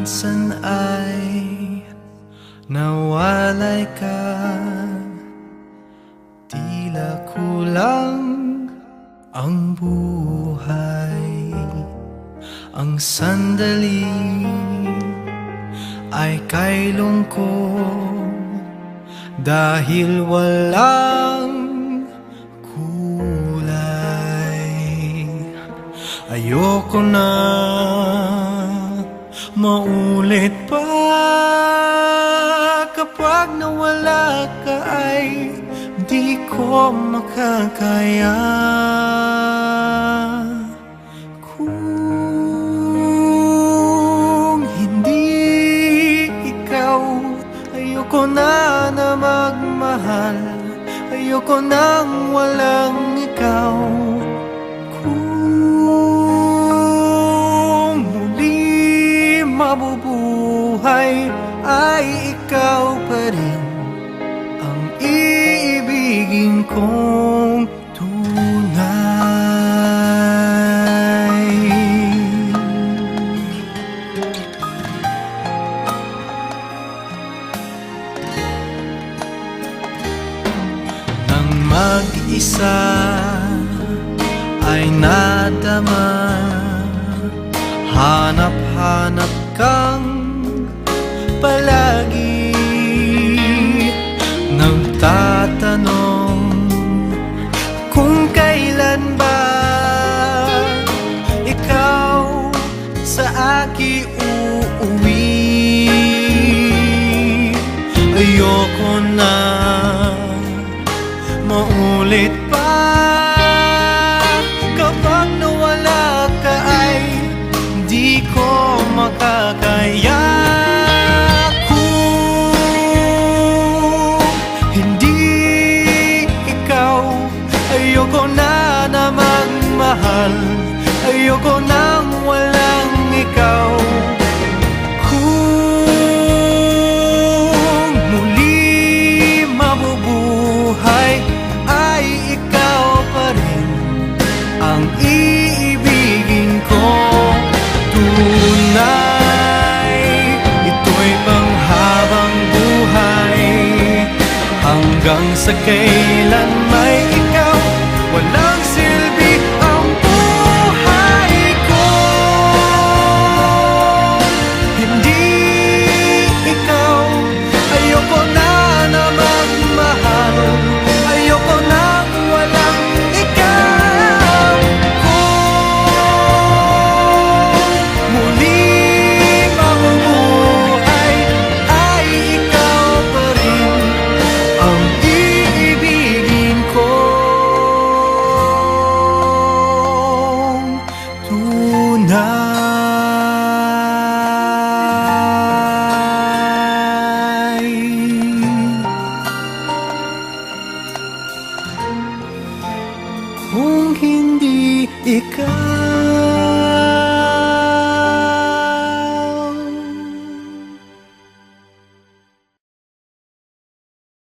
minsan ay nawalay ka, tila kulang ang buhay. Ang sandali ay kay lungkot dahil walang kulay. Ayoko na maulit pa, kapag nawala ka ay di ko makakaya. Kung hindi ikaw, ayoko na magmahal, ayoko nang walang ikaw. Kung muli mabubuhay ay ikaw pa rin ang iibigin kong tunay. Nang mag-isa ay nadama, hanap-hanap kang palagi, nagtatanong kung kailan ba ikaw sa akin uuwi. Ayoko na maulit pa, kapag nawala ka ay di ko makakaya. Ayoko na magmahal, ayoko nang walang ikaw. Kung muli mabubuhay ay ikaw pa rin ang iibigin ko tunay. Ito'y panghabang buhay, hanggang sa kailan may ikaw. Walang silbi ang buhay ko, hindi ikaw. Ayoko na magmahal, ayoko nang walang ikaw. Kung muli mabubuhay ay ikaw pa rin ang iibigin ko tunay. Kung hindi ikaw,